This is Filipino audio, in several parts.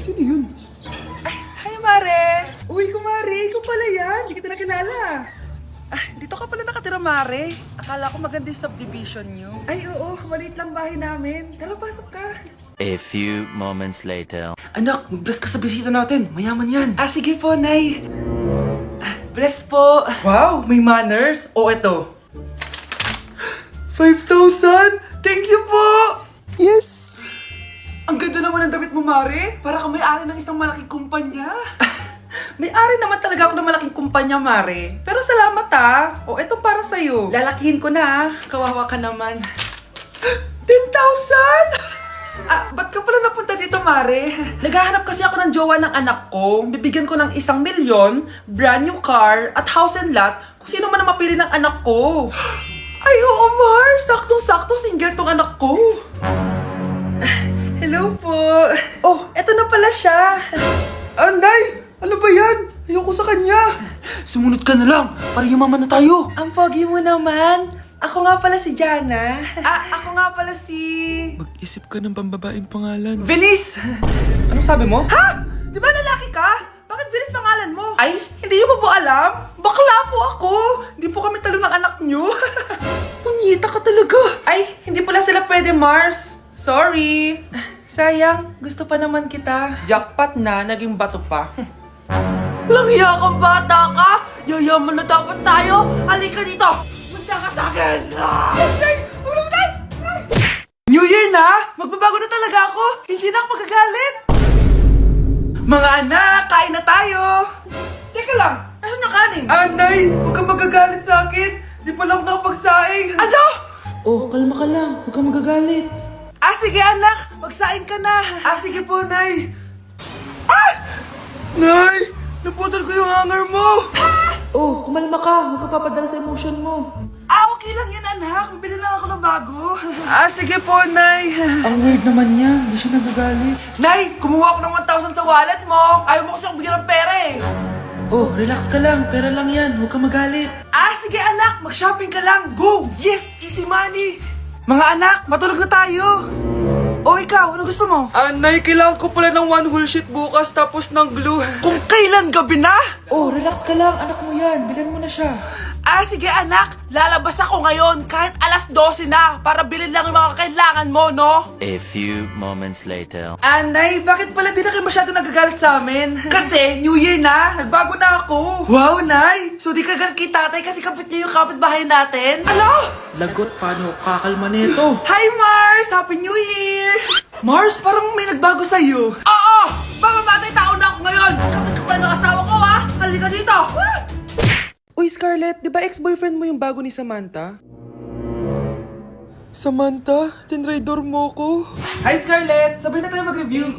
Sino yun? Ay, hi Mare! Uy, kumare, ikaw pala yan. Hindi kita nakilala. Ah, dito ka pala nakatira, Mare. Akala ko maganda yung subdivision nyo. Ay, oo. Maliit lang bahay namin. Tara, pasok ka. A few moments later. Anak, mag-bless ka sa bisita natin. Mayaman yan. Ah, sige po, Nay. Ah, bless po. Wow, may manners. O, eto. 5,000? Thank you po! Yes! Ang ganda naman ng damit mo, Mare. Para kang may-ari ng isang malaking kumpanya. May-ari naman talaga ako ng malaking kumpanya, Mare. Pero salamat O, etong para sa'yo. Lalakihin ko na Kawawa ka naman. 10,000? Ah, ba't ka pala napunta dito, Mare? Naghahanap kasi ako ng jowa ng anak ko. Bibigyan ko ng 1,000,000, brand new car, at house and lot kung sino man ang mapili ng anak ko. Ay, oo, Mar! Saktong-sakto, single tong anak ko. Hello po. Oh, eto na pala siya. Anday! Ano ba yan? Ayoko sa kanya. Sumunod ka na lang, para yumaman na tayo. Ang pogi mo naman. Ako nga pala si Jana. Ako nga pala si... Mag-isip ka ng pambabaeng pangalan. Venice! Ano sabi mo? Ha? Di ba lalaki ka? Bakit Venice pangalan mo? Ay, hindi mo po alam? Bakla po ako! Hindi po kami talo ng anak nyo. Punyita ka talaga. Ay, hindi pala sila pwede, Mars. Sorry. Sayang, gusto pa naman kita. Jackpot na, naging bato pa. Langya kang bata ka! Yayaman na dapat tayo! Halika dito! Punta ka sa akin! Ay! Ulo mo tayo! New Year na! Magbabago na talaga ako! Hindi na ako magagalit! Mga anak, kain na tayo! Teka lang, asan yung kanin? Anay, huwag kang magagalit sa akin! Di pa lang nakapagsaing! Ano? Oh, kalma ka lang. Huwag kang magagalit. Ah, sige anak! Magsaing ka na! Ah, sige po, Nay! Ah! Nay! Naputol ko yung hanger mo! Oh, kumalma ka. Huwag ka papadala sa emotion mo. Ah, okay lang yan, anak. Bibili lang ako ng bago. Ah, sige po, Nay. Ang weird naman niya. Hindi siya nagagalit. Nay, kumuha ako ng 1,000 sa wallet mo. Ayaw mo kasi akong bigyan ng pera eh. Oh, relax ka lang. Pera lang yan. Huwag ka magalit. Ah, sige anak. Mag-shopping ka lang. Go! Yes! Easy money! Mga anak, matulog na tayo. O ikaw, ano gusto mo? Nay, kailangan ko pala ng one whole sheet bukas tapos ng glue. Kung kailan gabi na? Oh, relax ka lang. Anak mo yan. Bilan mo na siya. Ah, sige anak, lalabas ako ngayon kahit alas 12 na para bilhin lang yung mga kailangan mo, no? A few moments later. Anay, bakit pala di na kayo masyado nagagalit sa amin? Kasi, New Year na, nagbago na ako. Wow, Nay! So di ka galit kay tatay kasi kapit niya yung kapitbahay natin? Ano? Lagot, paano kakalma nito? Hi, Mars! Happy New Year! Mars, parang may nagbago sa'yo. Oo! Mamamatay tao na ako ngayon! Kapit ko pa ng asawa ko, ha? Halika dito! Uy, Scarlett, di ba ex-boyfriend mo yung bago ni Samantha? Samantha, tinraidor mo ko. Hi, Scarlett! Sabay na tayo mag-review.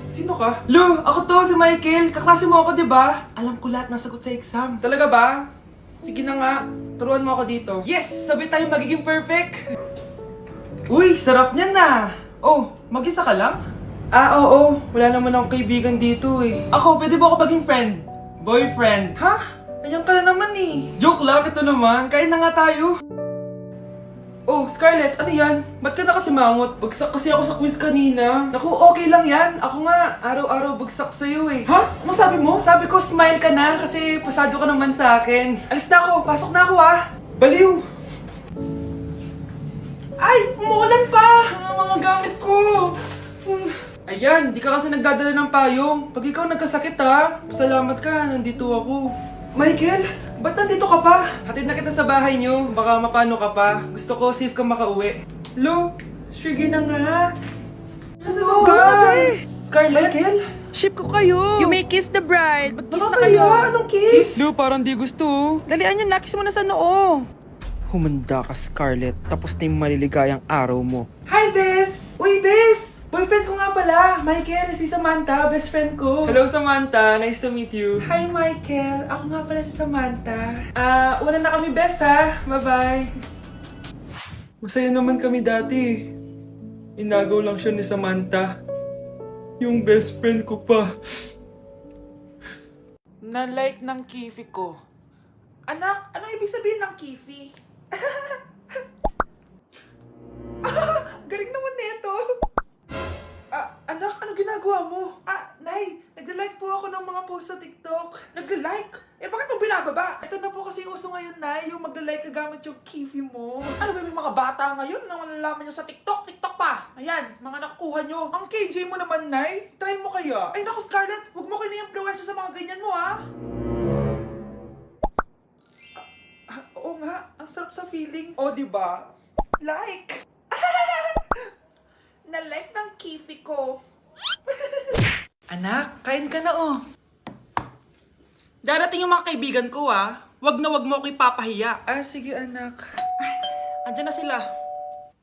Sino ka? Lu, ako to, si Michael. Kaklase mo ako, di ba? Alam ko lahat ng sagot sa exam. Talaga ba? Sige na nga, turuan mo ako dito. Yes! Sabay tayo magiging perfect! Uy, sarap niyan na! Oh, mag-isa ka lang? Ah, oo. Wala naman akong kaibigan dito eh. Ako, pwede ba ako maging friend? Boyfriend? Ha? Ayan ka na naman eh. Joke lang, ito naman. Kain na nga tayo. Oh, Scarlett, ano yan? Ba't ka na kasi mangot? Bagsak kasi ako sa quiz kanina. Naku, okay lang yan. Ako nga, araw-araw bagsak sa'yo eh. Ha? Ano sabi mo? Sabi ko, smile ka na kasi pasado ka naman sa akin. Alis na ako, pasok na ako ha. Baliw! Ay, umuulan pa! Ang mga gamit ko! Ayan, di ka kasi nagdadala ng payong. Pag ikaw nagkasakit ha, pasalamat ka, nandito ako. Michael, ba't nandito ka pa? Hatid na kita sa bahay niyo, baka mapano ka pa. Gusto ko safe ka makauwi. Lo, sige na nga. Hello, guys! Scarlett? Michael? Ship ko kayo. You may kiss the bride. Mag-kiss Baka na kayo. kaya? Anong kiss? Lu, parang di gusto. Dalian yan, nakis mo na sa noo. Humanda ka, Scarlett. Tapos na yung maliligayang araw mo. Hi, Bes! Uy, Bes! Boyfriend ko nga pala, Michael, si Samantha, best friend ko. Hello, Samantha. Nice to meet you. Hi, Michael. Ako nga pala si Samantha. Una na kami, Bes, ha? Bye-bye. Masaya naman kami dati. Inagaw lang siya ni Samantha. Yung best friend ko pa. Na-like ng kifi ko. Anak, anong ibig sabihin ng kifi? Galing naman nito. Anak, ano ginagawa mo? mga post sa TikTok. Nagla-like. Eh, bakit mo binababa? Ito na po kasi uso ngayon, Nay, yung magla-like ka gamit yung kifi mo. Ano ba yung mga bata ngayon na malalaman nyo sa TikTok? TikTok pa! Ayan, mga nakukuha nyo. Ang KJ mo naman, Nay. Try mo kaya. Ay, naku, Scarlett, huwag mo kini-influensya sa mga ganyan mo, ha? Oo nga, ang sarap sa feeling. O, diba? Like! Na-like ng kifi ko. Anak, kain ka na oh. Darating yung mga kaibigan ko ah. Wag na wag mo ako ipapahiya. Ah, sige anak. Ay, andyan na sila.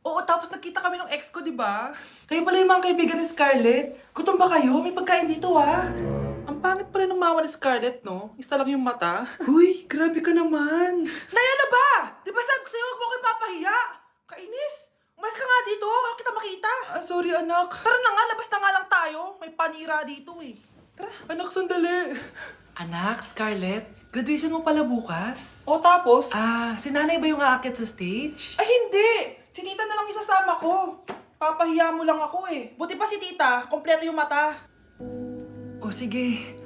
Oo, tapos nakita kami ng ex ko, di ba? Kayo pala yung mga kaibigan ni Scarlett. Gutom ba kayo? May pagkain dito ah. Ang pangit pala ng mama ni Scarlett, no? Isa lang yung mata. Huy, grabe ka naman. Naya na ba? Di ba sabi ko sa'yo, wag mo ako ipapahiya? Kainis. Umalis ka nga dito, huwag kita makita. Ah, sorry anak. Tara na nga, labas na nga lang tayo. May panira dito eh. Tara. Anak, sandali. Anak, Scarlett, graduation mo pala bukas? O tapos? Ah, si nanay ba yung aakyat sa stage? Ay hindi! Si tita na lang isasama ko. Papahiya mo lang ako eh. Buti pa si tita, kompleto yung mata. O sige,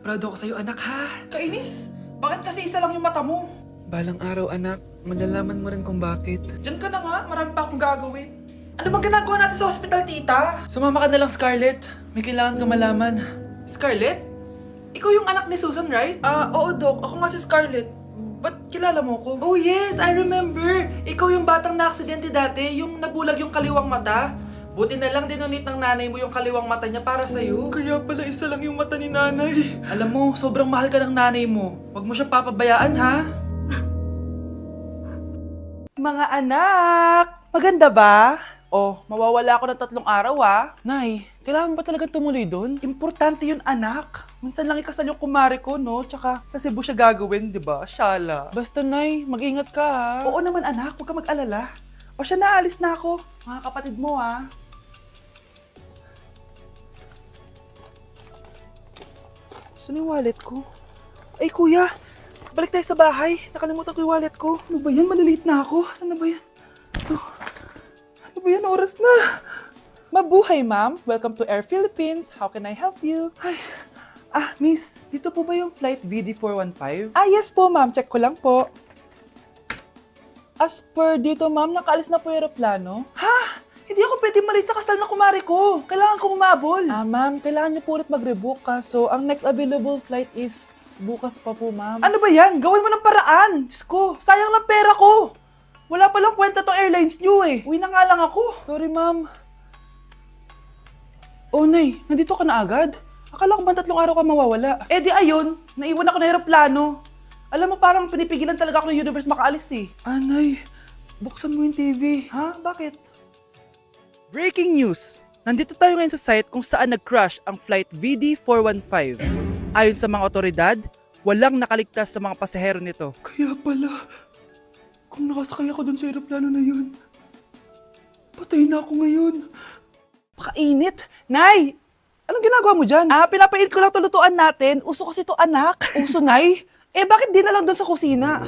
proud ako sa'yo anak ha. Kainis, bakit kasi isa lang yung mata mo? Balang araw anak, malalaman mo rin kung bakit. Diyan ka na nga, marami pa akong gagawin. Ano bang ginagawa natin sa hospital, tita? Sumama ka na lang, Scarlett. May kailangan ka malaman. Scarlett? Ikaw yung anak ni Susan, right? Oo, Doc. Ako nga si Scarlett. Ba't kilala mo ko? Oh, yes! I remember! Ikaw yung batang na-aksidente dati, yung nabulag yung kaliwang mata. Buti na lang dinonate ng nanay mo yung kaliwang mata niya para sa'yo. Kaya pala isa lang yung mata ni nanay. Alam mo, sobrang mahal ka ng nanay mo. Huwag mo siyang papabayaan, ha? Mga anak! Maganda ba? Oh, mawawala ako ng 3 araw ah. Nay, kailangan ba talaga tumuloy doon? Importante yun anak. Minsan lang ikasal yung kumare ko, no? Tsaka sa Cebu siya gagawin, di ba? Shala. Basta Nay, mag-ingat ka ha. Oo naman anak, huwag ka mag-alala. O siya na, alis na ako. Mga kapatid mo ha. Saan yung wallet ko? Ay kuya, balik tayo sa bahay. Nakalimutan ko yung wallet ko. Ano ba yan? Maliliit na ako. Saan na ba yan? Ito. Ano ba yan? Oras na. Mabuhay, ma'am. Welcome to Air Philippines. How can I help you? Ay. Miss. Dito po ba yung flight VD415? Yes po, ma'am. Check ko lang po. As per dito, ma'am, nakaalis na po yung aeroplano. Ha? Hindi ako pwede malit sa kasal na kumari ko. Kailangan ko umabol. Ma'am, kailangan niyo po ulit mag-rebook so ang next available flight is bukas pa po, ma'am. Ano ba yan? Gawin mo ng paraan. Diyos ko, sayang lang pera ko. Wala palang kwenta tong airlines niyo eh. Uwi na nga lang ako. Sorry, ma'am. Oh, Nay, nandito ka na agad? Akala ko ba 3 araw ka mawawala? Eh di ayun, naiwan ako na aeroplano. Alam mo, parang pinipigilan talaga ako ng universe makaalis eh. Nay, buksan mo yung TV. Ha? Bakit? Breaking news! Nandito tayo ngayon sa site kung saan nag-crash ang flight VD415. Ayon sa mga otoridad, walang nakaligtas sa mga pasahero nito. Kaya pala, kung nakasakay ako dun sa aeroplano na yun, patay na ako ngayon. Pakainit! Nay! Anong ginagawa mo dyan? Pinapainit ko lang ito lutuan natin. Uso kasi ito anak. Uso, Nay? Bakit di na lang doon sa kusina?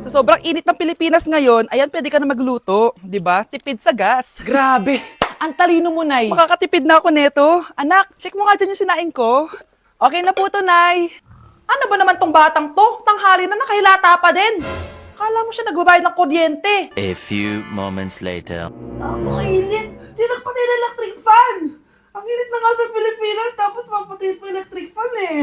Sa sobrang init ng Pilipinas ngayon, ayan, pwede ka na magluto. Diba? Tipid sa gas. Grabe! Ang talino mo, Nay. Makakatipid na ako neto. Anak, check mo nga dyan yung sinain ko. Okay na po to, Nay. Ano ba naman tong batang to? Tanghali na nakahilata pa din. Akala mo siya nagbabayad ng kuryente. A few moments later. Kainit! Sinakpatay na electric fan! Ang init na nga sa Pilipinas, tapos mapatay pa electric fan eh.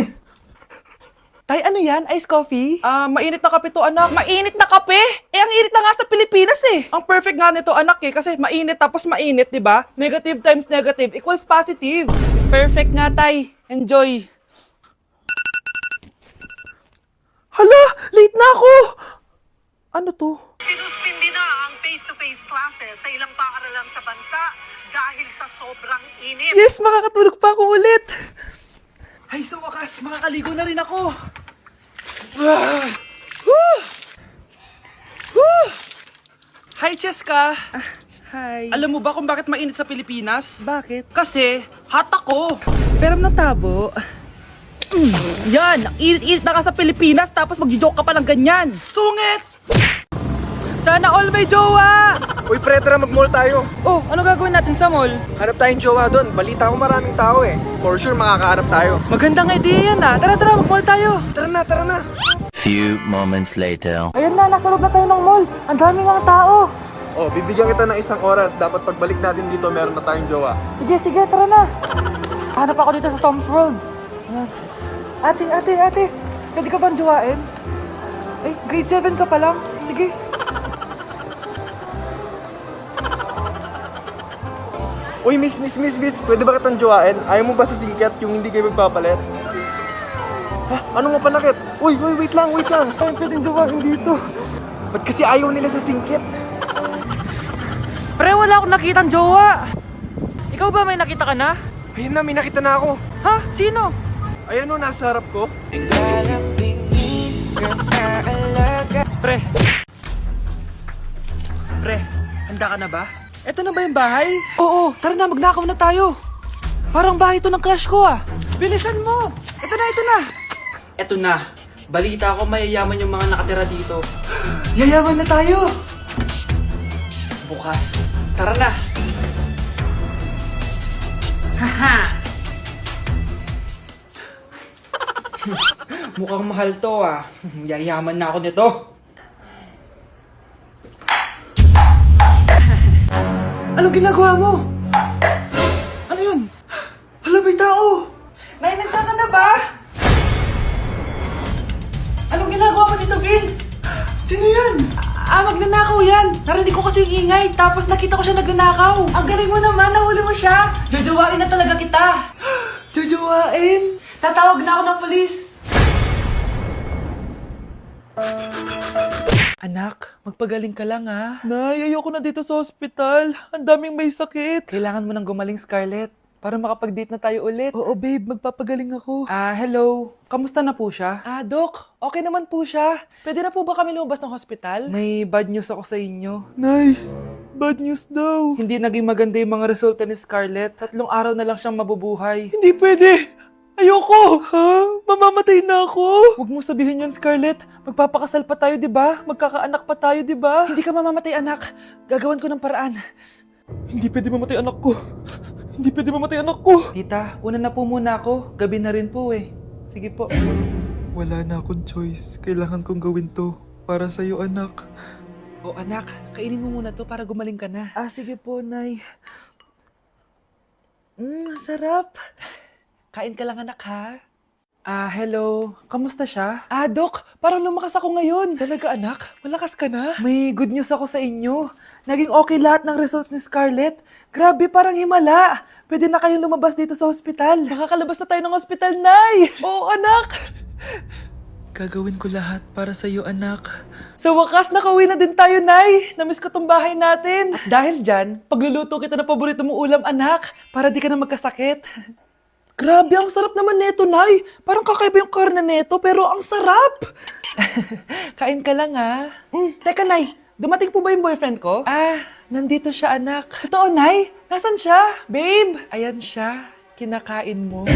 Tay, ano yan? Ice coffee? Mainit na kape to, anak. Mainit na kape? Ang init na nga sa Pilipinas eh. Ang perfect nga nito, anak eh. Kasi mainit tapos mainit, di ba? Negative times negative equals positive. Perfect nga, Tay. Enjoy. Hala! Late na ako! Ano to? Sinuspindi na ang face-to-face classes sa ilang paaralan sa bansa dahil sa sobrang init. Yes! Makakatulog pa ako ulit! Ay, sa wakas, makakaligo na rin ako! Hi, Cheska! Hi. Alam mo ba kung bakit mainit sa Pilipinas? Bakit? Kasi, hot ako! Pero natabo. Yan! Ang init-init na ka sa Pilipinas tapos mag-joke ka pa ng ganyan! Sungit! Sana all may jowa! Uy, pre, tara mag-mall tayo. Oh, ano gagawin natin sa mall? Hanap tayong jowa doon. Balita ko maraming tao eh. For sure, makakahanap tayo. Magandang idea yan ah. Tara, mag-mall tayo. Tara na. Few moments later. Ayan na, nasa loob na tayo ng mall. Ang daming ang tao. Oh, bibigyan kita ng 1 oras. Dapat pagbalik natin dito, meron na tayong jowa. Sige, tara na. Hanap ako dito sa Tom's World. Ayan. Ate. Pwede ka bang jowain? Ay, grade 7 ka pa lang. Sige. Uy, miss. Pwede ba kitang jowain? Ayaw mo ba sa singkat yung hindi kayo magpapalit? Ha? Ano nga panakit? Uy, wait lang. Ay, pwedeng jowain dito. Ba't kasi ayaw nila sa singkit? Pre, wala akong nakitang jowa. Ikaw ba may nakita ka na? Ayun na, may nakita na ako. Ha? Sino? Ayan o, nasa harap ko. Pre, handa ka na ba? Eto na ba yung bahay? Oo, tara na, magnakaw na tayo. Parang bahay to ng crush ko ah. Bilisan mo! Ito na! Eto na. Balita ko mayayaman yung mga nakatira dito. Yayaman na tayo! Bukas. Tara na! Haha! Mukhang mahal to ah. Yayaman na ako nito. Anong ginagawa mo? Ano yun? Hala, may tao! Nay, nandiyan ka na ba? Anong ginagawa mo dito, Vince? Sino yan? Magnanakaw yan! Narinig ko kasi yung ingay, tapos nakita ko siya nagnanakaw. Ang galing mo naman, nahuli mo siya! Jojowain na talaga kita! Jojowain? Tatawag na ako ng polis! Anak, magpagaling ka lang ha. Nay, ayoko na dito sa ospital. Ang daming may sakit. Kailangan mo nang gumaling, Scarlett. Para makapag-date na tayo ulit. Oo, babe. Magpapagaling ako. Hello. Kamusta na po siya? Doc. Okay naman po siya. Pwede na po ba kami lumabas ng hospital? May bad news ako sa inyo. Nay, bad news daw. Hindi naging maganda yung mga resulta ni Scarlett. 3 araw na lang siyang mabubuhay. Hindi pwede! Ayoko! Ha? Mamamatay na ako! Huwag mo sabihin yun, Scarlett. Magpapakasal pa tayo, di ba? Magkakaanak pa tayo, di ba? Hindi ka mamamatay, anak. Gagawan ko ng paraan. Hindi pwede mamatay anak ko. Hindi pwede mamatay anak ko. Tita, una na po muna ako. Gabi na rin po eh. Sige po. Wala na akong choice. Kailangan kong gawin to. Para sa'yo, anak. O anak, kainin mo muna to para gumaling ka na. Sige po, Nay. Sarap. Kain ka lang, anak, ha? Hello. Kamusta siya? Dok, parang lumakas ako ngayon. Talaga, anak? Malakas ka na? May good news ako sa inyo. Naging okay lahat ng results ni Scarlett. Grabe, parang himala. Pwede na kayong lumabas dito sa ospital. Makakalabas na tayo ng ospital, Nay! Oo, anak! Gagawin ko lahat para sa'yo, anak. Sa wakas, nakauwi na din tayo, Nay. Namiss ko tong bahay natin. At dahil dyan, pagluluto kita ng paborito mong ulam, anak, para di ka na magkasakit. Grabe, ang sarap naman neto, Nay. Parang kakaiba yung karne neto, pero ang sarap. Kain ka lang, ha? Teka, Nay. Dumating po ba yung boyfriend ko? Nandito siya, anak. Totoo, Nay? Nasaan siya? Babe? Ayan siya. Kinakain mo.